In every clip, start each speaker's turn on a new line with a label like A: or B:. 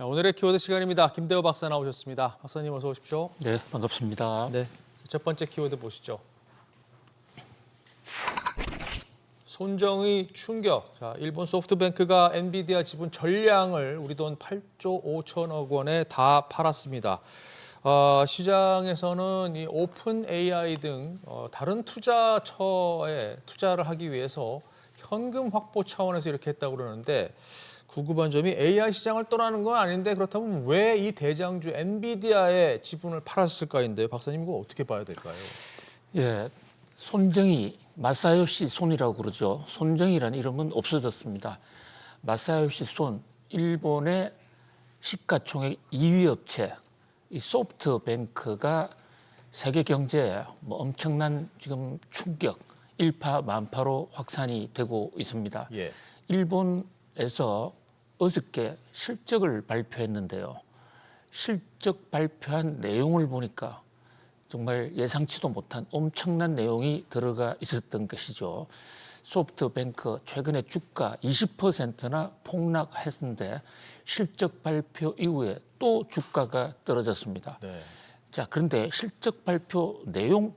A: 자, 오늘의 키워드 시간입니다. 김대호 박사 나오셨습니다. 박사님 어서 오십시오.
B: 네, 반갑습니다.
A: 네, 첫 번째 키워드 보시죠. 손정의 충격. 자, 일본 소프트뱅크가 엔비디아 지분 전량을 우리 돈 8조 5천억 원에 다 팔았습니다. 시장에서는 이 오픈 AI 등 다른 투자처에 투자를 하기 위해서 현금 확보 차원에서 이렇게 했다고 그러는데 궁금한 점이 AI 시장을 떠나는 건 아닌데 그렇다면 왜 이 대장주 엔비디아의 지분을 팔았을까인데 박사님 이거 어떻게 봐야 될까요?
B: 예, 손정의, 마사요시 손이라고 그러죠. 손정의라는 이름은 없어졌습니다. 마사요시 손, 일본의 시가총액 2위 업체, 이 소프트뱅크가 세계 경제에 엄청난 지금 충격, 일파만파로 확산이 되고 있습니다.
A: 예.
B: 일본에서 어저께 실적을 발표했는데요. 실적 발표한 내용을 보니까 정말 예상치도 못한 엄청난 내용이 들어가 있었던 것이죠. 소프트뱅크 최근에 주가 20%나 폭락했는데 실적 발표 이후에 또 주가가 떨어졌습니다.
A: 네.
B: 자, 그런데 실적 발표 내용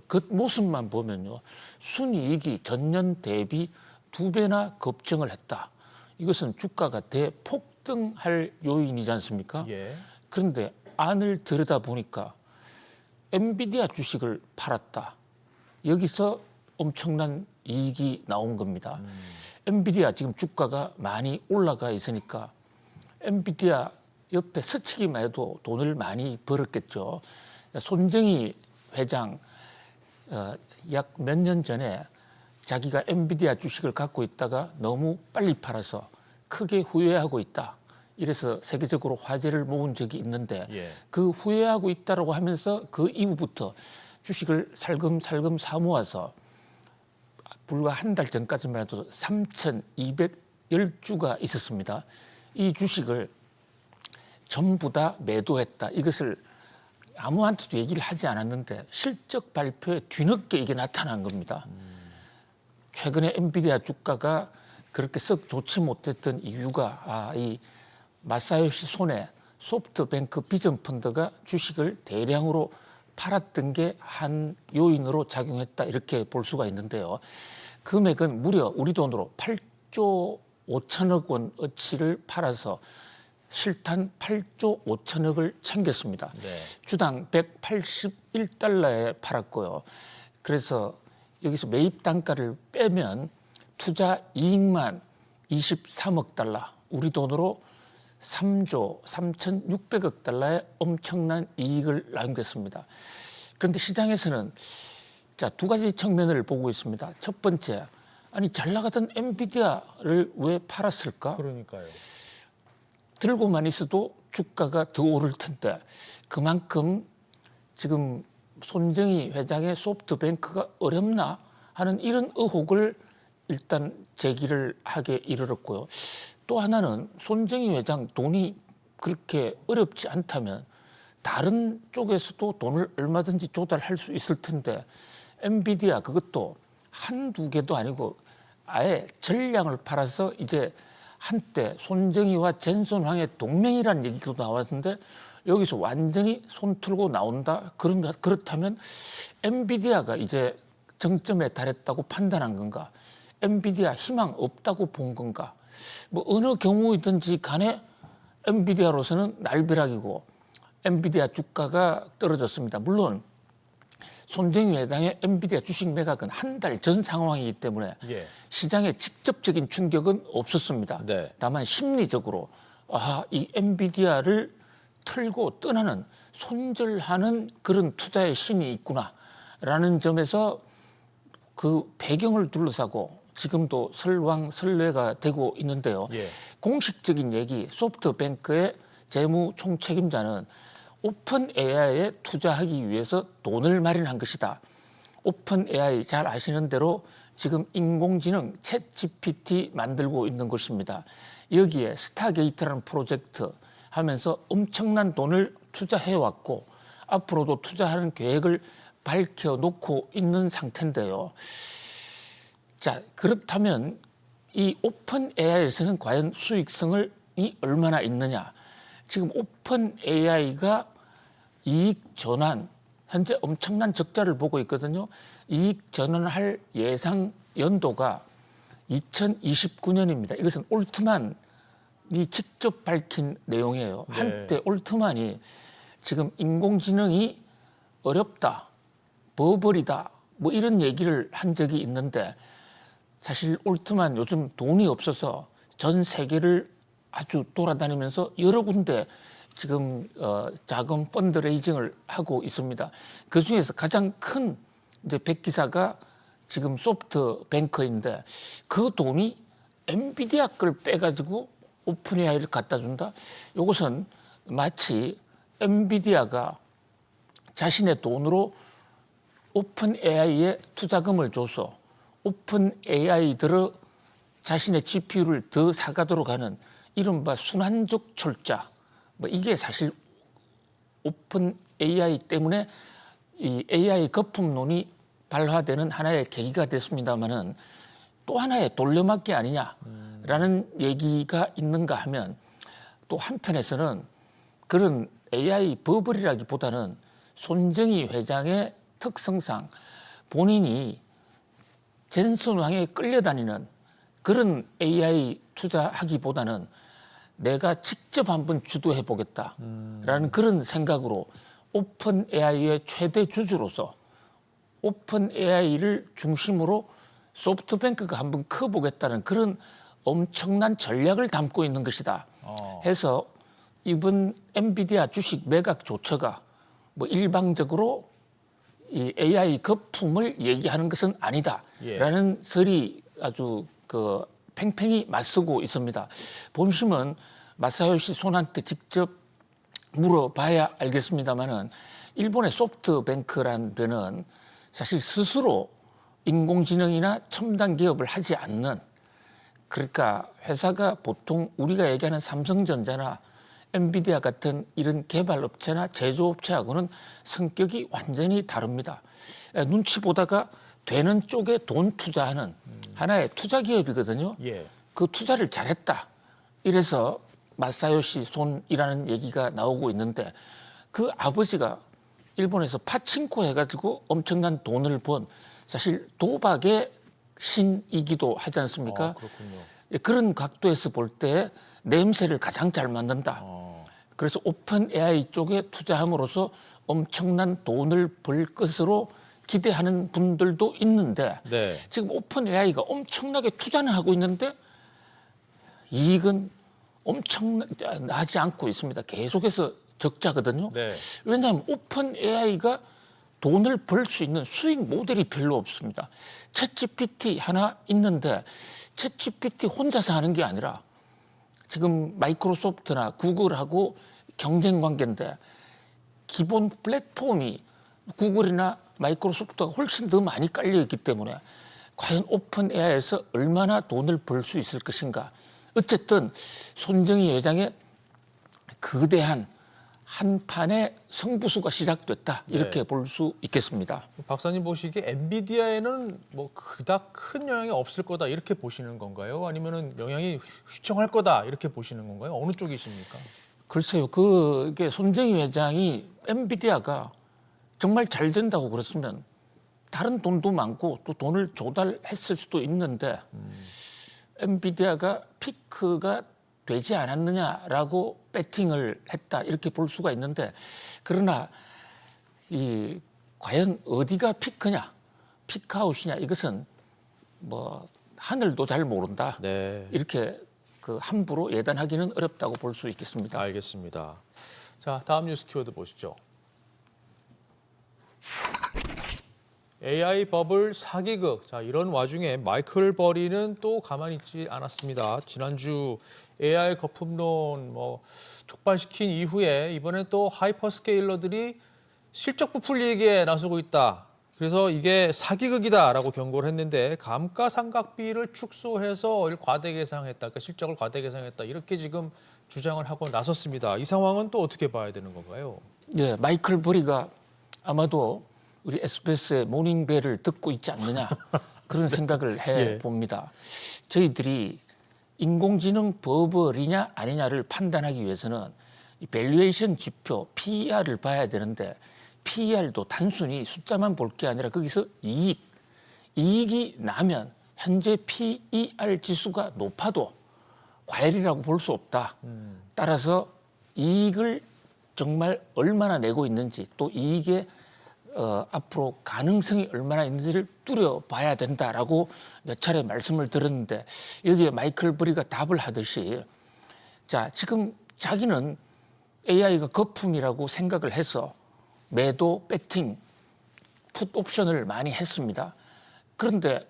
B: 겉모습만 보면요. 순이익이 전년 대비 2배나 급증을 했다. 이것은 주가가 대폭등할 요인이지 않습니까?
A: 예.
B: 그런데 안을 들여다보니까 엔비디아 주식을 팔았다. 여기서 엄청난 이익이 나온 겁니다. 엔비디아 지금 주가가 많이 올라가 있으니까 엔비디아 옆에 스치기만 해도 돈을 많이 벌었겠죠. 손정의 회장 약 몇 년 전에 자기가 엔비디아 주식을 갖고 있다가 너무 빨리 팔아서 크게 후회하고 있다. 이래서 세계적으로 화제를 모은 적이 있는데
A: 예.
B: 그 후회하고 있다라고 하면서 그 이후부터 주식을 살금살금 사모아서 불과 한 달 전까지만 해도 3,210주가 있었습니다. 이 주식을 전부 다 매도했다. 이것을 아무한테도 얘기를 하지 않았는데 실적 발표에 뒤늦게 이게 나타난 겁니다. 최근에 엔비디아 주가가 그렇게 썩 좋지 못했던 이유가 이 마사요시 손에 소프트뱅크 비전 펀드가 주식을 대량으로 팔았던 게 한 요인으로 작용했다 이렇게 볼 수가 있는데요. 금액은 무려 우리 돈으로 8조 5천억 원어치를 팔아서 실탄 8조 5천억을 챙겼습니다.
A: 네.
B: 주당 181달러에 팔았고요. 그래서 여기서 매입 단가를 빼면 투자 이익만 23억 달러, 우리 돈으로 3조 3,600억 달러의 엄청난 이익을 남겼습니다. 그런데 시장에서는 자, 두 가지 측면을 보고 있습니다. 첫 번째, 아니 잘 나가던 엔비디아를 왜 팔았을까?
A: 그러니까요.
B: 들고만 있어도 주가가 더 오를 텐데 그만큼 지금 손정의 회장의 소프트뱅크가 어렵나 하는 이런 의혹을 일단 제기를 하게 이르렀고요. 또 하나는 손정의 회장 돈이 그렇게 어렵지 않다면 다른 쪽에서도 돈을 얼마든지 조달할 수 있을 텐데 엔비디아 그것도 한두 개도 아니고 아예 전량을 팔아서 이제 한때 손정의와 젠손황의 동맹이라는 얘기도 나왔는데 여기서 완전히 손 틀고 나온다? 그렇다면 엔비디아가 이제 정점에 달했다고 판단한 건가? 엔비디아 희망 없다고 본 건가? 뭐 어느 경우이든지 간에 엔비디아로서는 날벼락이고 엔비디아 주가가 떨어졌습니다. 물론 손정의 회장의 엔비디아 주식 매각은 한 달 전 상황이기 때문에
A: 예.
B: 시장에 직접적인 충격은 없었습니다.
A: 네.
B: 다만 심리적으로 이 엔비디아를 틀고 떠나는 손절하는 그런 투자의 신이 있구나라는 점에서 그 배경을 둘러싸고 지금도 설왕설래가 되고 있는데요.
A: 예.
B: 공식적인 얘기 소프트뱅크의 재무 총책임자는 오픈 AI에 투자하기 위해서 돈을 마련한 것이다. 오픈 AI 잘 아시는 대로 지금 인공지능 챗 GPT 만들고 있는 것입니다. 여기에 스타게이트라는 프로젝트 하면서 엄청난 돈을 투자해왔고 앞으로도 투자하는 계획을 밝혀놓고 있는 상태인데요. 자, 그렇다면 이 오픈 AI에서는 과연 수익성을 얼마나 있느냐. 지금 오픈 AI가 이익 전환, 현재 엄청난 적자를 보고 있거든요. 이익 전환할 예상 연도가 2029년입니다. 이것은 올트만이 직접 밝힌 내용이에요.
A: 네.
B: 한때 올트만이 지금 인공지능이 어렵다, 버블이다, 뭐 이런 얘기를 한 적이 있는데 사실 올트만 요즘 돈이 없어서 전 세계를 아주 돌아다니면서 여러 군데 지금 자금 펀드레이징을 하고 있습니다. 그 중에서 가장 큰 이제 백기사가 지금 소프트뱅크인데 그 돈이 엔비디아 걸 빼가지고 오픈 AI를 갖다 준다. 이것은 마치 엔비디아가 자신의 돈으로 오픈 AI에 투자금을 줘서 오픈 AI들을 자신의 GPU를 더 사가도록 하는 이른바 순환적 출자. 뭐 이게 사실 오픈 AI 때문에 이 AI 거품론이 발화되는 하나의 계기가 됐습니다만은 또 하나의 돌려막기 아니냐라는 얘기가 있는가 하면 또 한편에서는 그런 AI 버블이라기보다는 손정희 회장의 특성상 본인이 젠슨왕에 끌려다니는 그런 AI 투자하기보다는 내가 직접 한번 주도해 보겠다라는 그런 생각으로 오픈 AI의 최대 주주로서 오픈 AI를 중심으로 소프트뱅크가 한번 커보겠다는 그런 엄청난 전략을 담고 있는 것이다. 해서 이번 엔비디아 주식 매각 조처가 뭐 일방적으로 이 AI 거품을 얘기하는 것은 아니다라는 설이 아주 그 팽팽히 맞서고 있습니다. 본심은 마사요시 손한테 직접 물어봐야 알겠습니다만은 일본의 소프트뱅크라는 데는 사실 스스로 인공지능이나 첨단 기업을 하지 않는, 그러니까 회사가 보통 우리가 얘기하는 삼성전자나 엔비디아 같은 이런 개발업체나 제조업체하고는 성격이 완전히 다릅니다. 눈치 보다가 되는 쪽에 돈 투자하는 하나의 투자 기업이거든요.
A: 예.
B: 그 투자를 잘했다. 이래서 마사요시 손이라는 얘기가 나오고 있는데 그 아버지가 일본에서 파친코 해가지고 엄청난 돈을 번 사실 도박의 신이기도 하지 않습니까?
A: 그렇군요.
B: 그런 각도에서 볼 때 냄새를 가장 잘 맡는다. 그래서 오픈 AI 쪽에 투자함으로써 엄청난 돈을 벌 것으로 기대하는 분들도 있는데
A: 네.
B: 지금 오픈 AI가 엄청나게 투자는 하고 있는데 이익은 엄청나지 않고 있습니다. 계속해서 적자거든요.
A: 네.
B: 왜냐하면 오픈 AI가 돈을 벌 수 있는 수익 모델이 별로 없습니다. 챗GPT 하나 있는데 챗GPT 혼자서 하는 게 아니라 지금 마이크로소프트나 구글하고 경쟁 관계인데 기본 플랫폼이 구글이나 마이크로소프트가 훨씬 더 많이 깔려 있기 때문에 과연 오픈 AI에서 얼마나 돈을 벌 수 있을 것인가. 어쨌든 손정희 회장의 거대한 한 판의 성부수가 시작됐다. 이렇게 볼 수 있겠습니다.
A: 박사님 보시기에 엔비디아에는 뭐 그닥 큰 영향이 없을 거다 이렇게 보시는 건가요? 아니면은 영향이 휘청할 거다 이렇게 보시는 건가요? 어느 쪽이십니까?
B: 글쎄요. 그게 손정희 회장이 엔비디아가 정말 잘 된다고 그랬으면 다른 돈도 많고 또 돈을 조달했을 수도 있는데 엔비디아가 피크가 되지 않았느냐라고 배팅을 했다 이렇게 볼 수가 있는데 그러나 이 과연 어디가 피크냐 피크아웃이냐 이것은 뭐 하늘도 잘 모른다
A: 네.
B: 이렇게 그 함부로 예단하기는 어렵다고 볼 수 있겠습니다.
A: 알겠습니다. 자, 다음 뉴스 키워드 보시죠. AI 버블 사기극. 자, 이런 와중에 마이클 버리는 또 가만히 있지 않았습니다. 지난주 AI 거품론 촉발시킨 이후에 이번에 또 하이퍼스케일러들이 실적 부풀리기에 나서고 있다. 그래서 이게 사기극이다라고 경고를 했는데 감가상각비를 축소해서 과대 계상했다. 그러니까 실적을 과대 계상했다. 이렇게 지금 주장을 하고 나섰습니다. 이 상황은 또 어떻게 봐야 되는 건가요?
B: 네, 마이클 버리가 아마도 우리 SBS의 모닝벨을 듣고 있지 않느냐 그런 생각을 해봅니다. 저희들이 인공지능 버블이냐 아니냐를 판단하기 위해서는 이 밸류에이션 지표 PER을 봐야 되는데 PER도 단순히 숫자만 볼 게 아니라 거기서 이익이 나면 현재 PER 지수가 높아도 과열이라고 볼 수 없다. 따라서 이익을 정말 얼마나 내고 있는지 또 이익의 앞으로 가능성이 얼마나 있는지를 뚜려봐야 된다라고 몇 차례 말씀을 드렸는데 여기에 마이클 버리가 답을 하듯이 자 지금 자기는 AI가 거품이라고 생각을 해서 매도, 배팅, 풋 옵션을 많이 했습니다. 그런데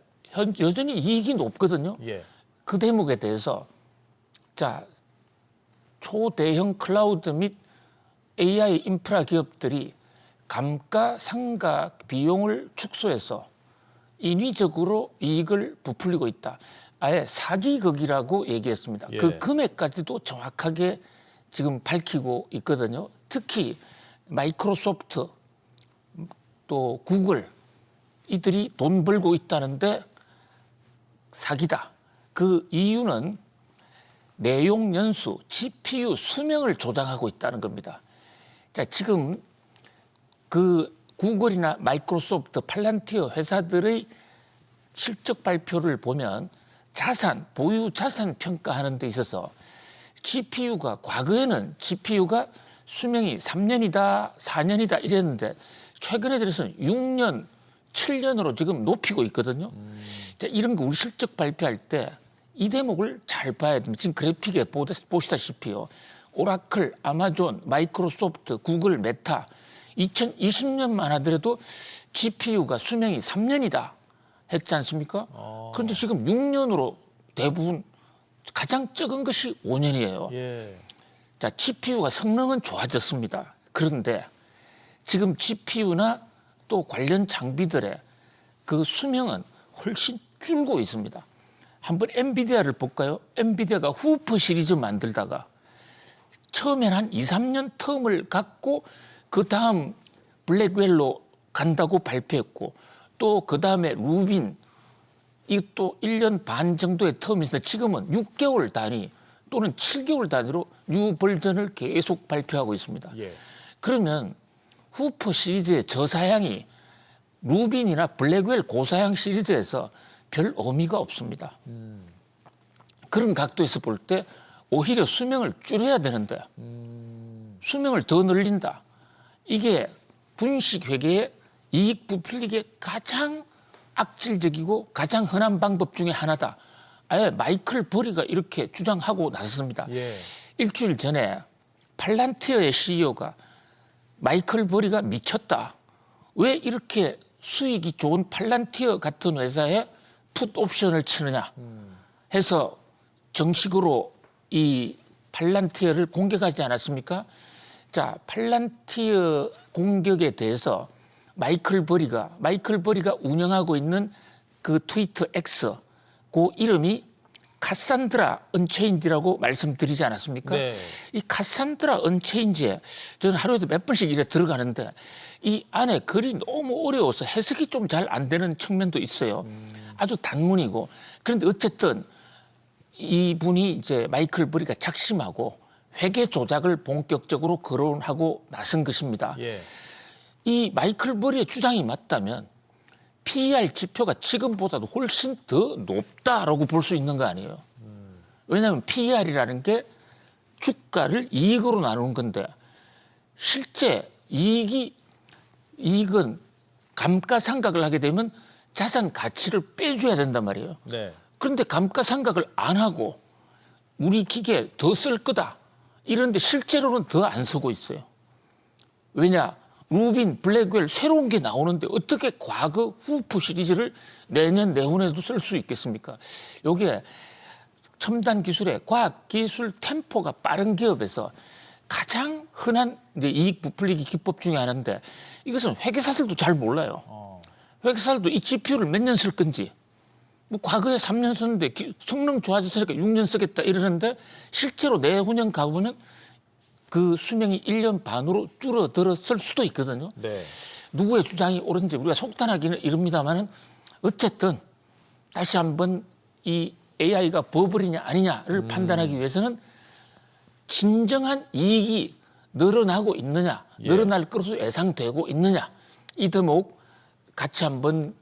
B: 여전히 이익이 높거든요.
A: 예.
B: 그 대목에 대해서 자 초대형 클라우드 및 AI 인프라 기업들이 감가상각 비용을 축소해서 인위적으로 이익을 부풀리고 있다. 아예 사기극이라고 얘기했습니다.
A: 예.
B: 그 금액까지도 정확하게 지금 밝히고 있거든요. 특히 마이크로소프트 또 구글 이들이 돈 벌고 있다는데 사기다. 그 이유는 내용 연수, GPU 수명을 조장하고 있다는 겁니다. 자, 지금 그 구글이나 마이크로소프트, 팔란티어 회사들의 실적 발표를 보면 자산, 보유 자산 평가하는 데 있어서 GPU가 과거에는 GPU가 수명이 3년이다, 4년이다 이랬는데 최근에 들어서는 6년, 7년으로 지금 높이고 있거든요. 자, 이런 거 우리 실적 발표할 때 이 대목을 잘 봐야 됩니다. 지금 그래픽에 보시다시피요. 오라클, 아마존, 마이크로소프트, 구글, 메타 2020년만 하더라도 GPU가 수명이 3년이다 했지 않습니까? 그런데 지금 6년으로 대부분 가장 적은 것이 5년이에요.
A: 예.
B: 자, GPU가 성능은 좋아졌습니다. 그런데 지금 GPU나 또 관련 장비들의 그 수명은 훨씬 줄고 있습니다. 한번 엔비디아를 볼까요? 엔비디아가 후퍼 시리즈 만들다가 처음엔 한 2, 3년 텀을 갖고 그 다음 블랙웰로 간다고 발표했고 또 그 다음에 루빈 이것도 1년 반 정도의 텀이 있는데 지금은 6개월 단위 또는 7개월 단위로 뉴 버전을 계속 발표하고 있습니다.
A: 예.
B: 그러면 후퍼 시리즈의 저사양이 루빈이나 블랙웰 고사양 시리즈에서 별 의미가 없습니다. 그런 각도에서 볼 때 오히려 수명을 줄여야 되는데 수명을 더 늘린다. 이게 분식회계의 이익 부풀리기에 가장 악질적이고 가장 흔한 방법 중에 하나다. 아예 마이클 버리가 이렇게 주장하고 나섰습니다.
A: 예.
B: 일주일 전에 팔란티어의 CEO가 마이클 버리가 미쳤다. 왜 이렇게 수익이 좋은 팔란티어 같은 회사에 풋 옵션을 치느냐 해서 정식으로 이 팔란티어를 공격하지 않았습니까? 자, 팔란티어 공격에 대해서 마이클 버리가 운영하고 있는 그 트위터 X 그 이름이 카산드라 언체인지라고 말씀드리지 않았습니까?
A: 네.
B: 이 카산드라 언체인지에 저는 하루에도 몇 번씩 이래 들어가는데 이 안에 글이 너무 어려워서 해석이 좀 잘 안 되는 측면도 있어요. 아주 단문이고. 그런데 어쨌든 이분이 이제 마이클 버리가 작심하고 회계 조작을 본격적으로 거론하고 나선 것입니다.
A: 예.
B: 이 마이클 버리의 주장이 맞다면 PER 지표가 지금보다도 훨씬 더 높다라고 볼 수 있는 거 아니에요. 왜냐하면 PER이라는 게 주가를 이익으로 나누는 건데 실제 이익은 감가상각을 하게 되면 자산 가치를 빼줘야 된단 말이에요.
A: 네.
B: 그런데 감가상각을 안 하고 우리 기계 더 쓸 거다. 이런데 실제로는 더 안 쓰고 있어요. 왜냐? 루빈, 블랙웰 새로운 게 나오는데 어떻게 과거 후프 시리즈를 내년, 내후년에도 쓸 수 있겠습니까? 이게 첨단 기술의 과학 기술 템포가 빠른 기업에서 가장 흔한 이제 이익 부풀리기 기법 중에 하나인데 이것은 회계사들도 잘 몰라요. 회계사들도 이 GPU를 몇 년 쓸 건지 뭐 과거에 3년 썼는데 성능 좋아졌으니까 6년 쓰겠다 이러는데 실제로 내후년 가보면 그 수명이 1년 반으로 줄어들었을 수도 있거든요.
A: 네.
B: 누구의 주장이 옳은지 우리가 속단하기는 이릅니다만은 어쨌든 다시 한번 이 AI가 버블이냐 아니냐를 판단하기 위해서는 진정한 이익이 늘어나고 있느냐,
A: 예.
B: 늘어날 것으로 예상되고 있느냐, 이 대목 같이 한번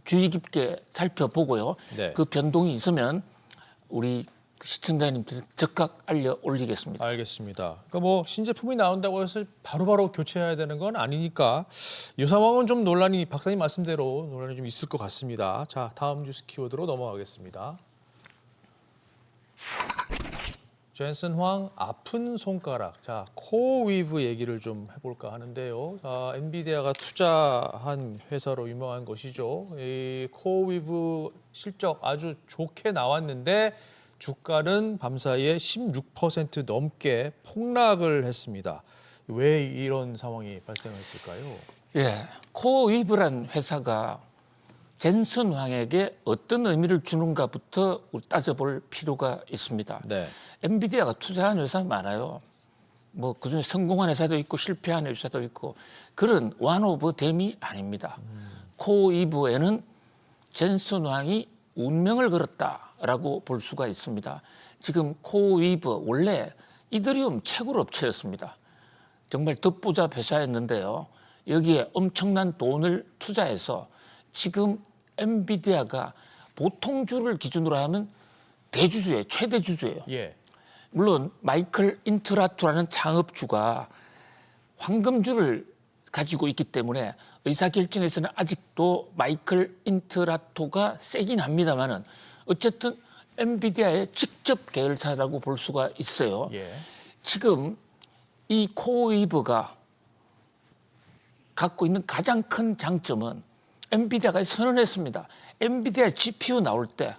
B: 주의 깊게 살펴보고요.
A: 네.
B: 그 변동이 있으면 우리 시청자님들 즉각 알려 올리겠습니다.
A: 알겠습니다. 그러니까 뭐 신제품이 나온다고 해서 바로바로 교체해야 되는 건 아니니까 이 상황은 좀 논란이 박사님 말씀대로 논란이 좀 있을 것 같습니다. 자, 다음 뉴스 키워드로 넘어가겠습니다. 젠슨 황 아픈 손가락. 자, 코어위브 얘기를 좀 해볼까 하는데요. 자, 엔비디아가 투자한 회사로 유명한 것이죠. 이 코어위브 실적 아주 좋게 나왔는데 주가는 밤사이에 16% 넘게 폭락을 했습니다. 왜 이런 상황이 발생했을까요?
B: 예, 코어위브란 회사가 젠슨 황에게 어떤 의미를 주는가부터 따져볼 필요가 있습니다.
A: 네.
B: 엔비디아가 투자한 회사 많아요. 뭐 그중에 성공한 회사도 있고 실패한 회사도 있고 그런 one of them이 아닙니다. 코어위브에는 젠슨 황이 운명을 걸었다라고 볼 수가 있습니다. 지금 코어위브 원래 이더리움 채굴 업체였습니다. 정말 덧보잡 회사였는데요. 여기에 엄청난 돈을 투자해서 지금 엔비디아가 보통주를 기준으로 하면 대주주예요. 최대 주주예요.
A: 예.
B: 물론 마이클 인트라토라는 창업주가 황금주를 가지고 있기 때문에 의사결정에서는 아직도 마이클 인트라토가 세긴 합니다만은 어쨌든 엔비디아의 직접 계열사라고 볼 수가 있어요.
A: 예.
B: 지금 이 코어위브가 갖고 있는 가장 큰 장점은 엔비디아가 선언했습니다. 엔비디아 GPU 나올 때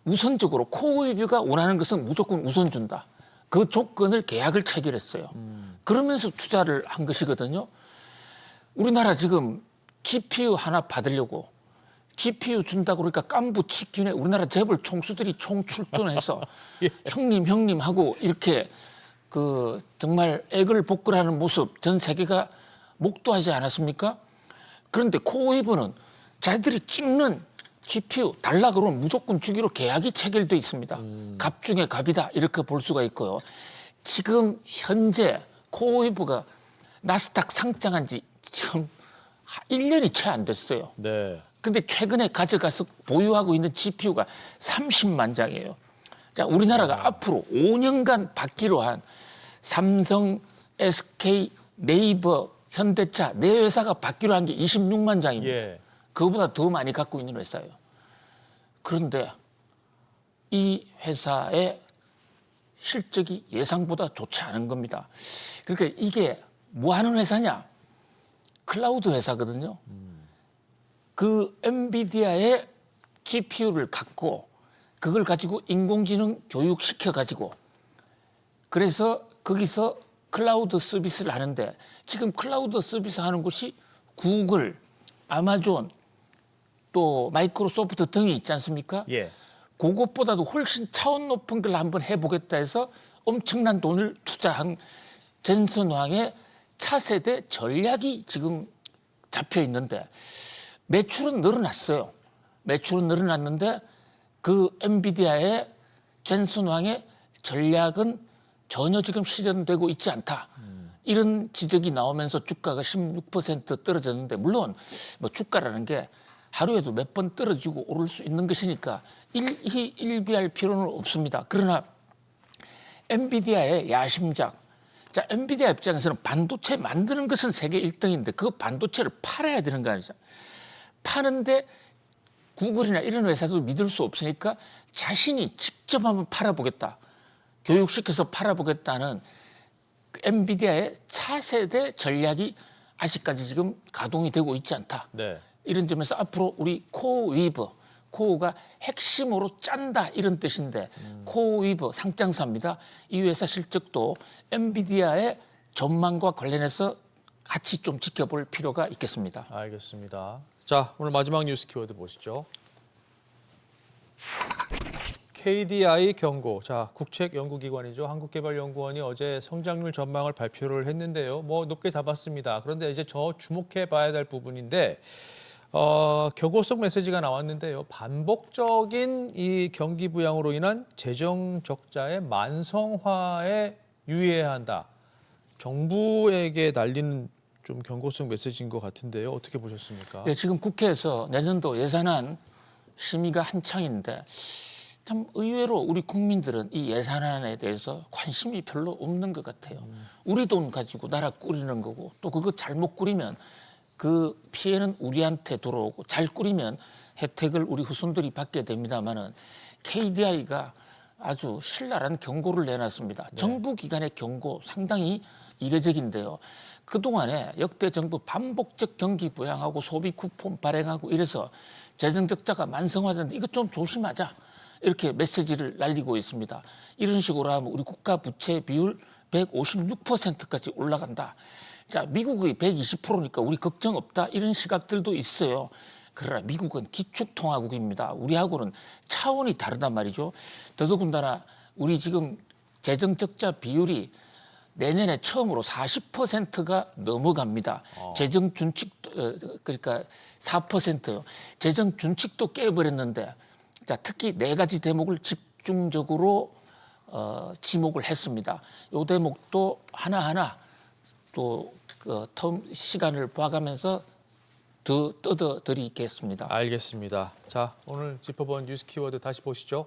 B: 우선적으로 코어위브가 원하는 것은 무조건 우선 준다. 그 조건을 계약을 체결했어요. 그러면서 투자를 한 것이거든요. 우리나라 지금 GPU 하나 받으려고 GPU 준다고 그러니까 깐부 치킨에 우리나라 재벌 총수들이 총출동해서 형님 하고 이렇게 그 정말 액을 복걸하는 모습 전 세계가 목도하지 않았습니까? 그런데 코어위브는 자기들이 찍는 GPU 달라 그러면 무조건 주기로 계약이 체결돼 있습니다. 갑 중에 갑이다 이렇게 볼 수가 있고요. 지금 현재 코어위브가 나스닥 상장한 지 지금 1년이 채 안 됐어요.
A: 네.
B: 근데 최근에 가져가서 보유하고 있는 GPU가 30만 장이에요. 자, 우리나라가 앞으로 5년간 받기로 한 삼성, SK, 네이버, 현대차 네 회사가 받기로 한 게 26만 장입니다.
A: 예.
B: 그거보다 더 많이 갖고 있는 회사예요. 그런데 이 회사의 실적이 예상보다 좋지 않은 겁니다. 그러니까 이게 뭐 하는 회사냐? 클라우드 회사거든요. 그 엔비디아의 GPU를 갖고 그걸 가지고 인공지능 교육시켜 가지고 그래서 거기서 클라우드 서비스를 하는데 지금 클라우드 서비스 하는 곳이 구글, 아마존, 또 마이크로소프트 등이 있지 않습니까?
A: 예.
B: 그것보다도 훨씬 차원 높은 걸 한번 해보겠다 해서 엄청난 돈을 투자한 젠슨 황의 차세대 전략이 지금 잡혀 있는데 매출은 늘어났어요. 매출은 늘어났는데 그 엔비디아의 젠슨 황의 전략은 전혀 지금 실현되고 있지 않다. 이런 지적이 나오면서 주가가 16% 떨어졌는데 물론 뭐 주가라는 게 하루에도 몇 번 떨어지고 오를 수 있는 것이니까 일비할 필요는 없습니다. 그러나 엔비디아의 야심작. 자, 엔비디아 입장에서는 반도체 만드는 것은 세계 1등인데 그 반도체를 팔아야 되는 거 아니죠. 파는데 구글이나 이런 회사도 믿을 수 없으니까 자신이 직접 한번 팔아보겠다. 교육시켜서 팔아보겠다는 엔비디아의 차세대 전략이 아직까지 지금 가동이 되고 있지 않다.
A: 네.
B: 이런 점에서 앞으로 우리 코어위브, 코어가 핵심으로 짠다 이런 뜻인데 코어위브 상장사입니다. 이 회사 실적도 엔비디아의 전망과 관련해서 같이 좀 지켜볼 필요가 있겠습니다.
A: 알겠습니다. 자, 오늘 마지막 뉴스 키워드 보시죠. KDI 경고. 자, 국책연구기관이죠. 한국개발연구원이 어제 성장률 전망을 발표를 했는데요. 뭐 높게 잡았습니다. 그런데 이제 저 주목해 봐야 될 부분인데 경고성 메시지가 나왔는데요. 반복적인 이 경기 부양으로 인한 재정 적자의 만성화에 유의해야 한다. 정부에게 날리는 좀 경고성 메시지인 것 같은데요. 어떻게 보셨습니까?
B: 네, 지금 국회에서 내년도 예산안 심의가 한창인데 참 의외로 우리 국민들은 이 예산안에 대해서 관심이 별로 없는 것 같아요. 우리 돈 가지고 나라 꾸리는 거고 또 그거 잘못 꾸리면 그 피해는 우리한테 돌아오고 잘 꾸리면 혜택을 우리 후손들이 받게 됩니다마는 KDI가 아주 신랄한 경고를 내놨습니다. 정부 기관의 경고 상당히 이례적인데요. 그동안에 역대 정부 반복적 경기 부양하고 소비 쿠폰 발행하고 이래서 재정 적자가 만성화되는데 이것 좀 조심하자. 이렇게 메시지를 날리고 있습니다. 이런 식으로 하면 우리 국가 부채 비율 156%까지 올라간다. 자, 미국이 120%니까 우리 걱정 없다. 이런 시각들도 있어요. 그러나 미국은 기축통화국입니다. 우리하고는 차원이 다르단 말이죠. 더더군다나 우리 지금 재정 적자 비율이 내년에 처음으로 40%가 넘어갑니다. 재정 준칙 그러니까 4%요. 재정 준칙도 깨버렸는데 자, 특히 네 가지 대목을 집중적으로 지목을 했습니다. 이 대목도 하나하나 또 시간을 봐가면서 더 떠드리겠습니다.
A: 알겠습니다. 자, 오늘 짚어본 뉴스 키워드 다시 보시죠.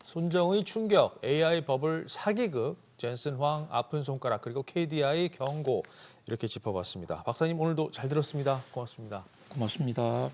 A: 손정의 충격, AI 버블 사기극, 젠슨 황 아픈 손가락, 그리고 KDI 경고 이렇게 짚어봤습니다. 박사님 오늘도 잘 들었습니다. 고맙습니다.
B: 고맙습니다.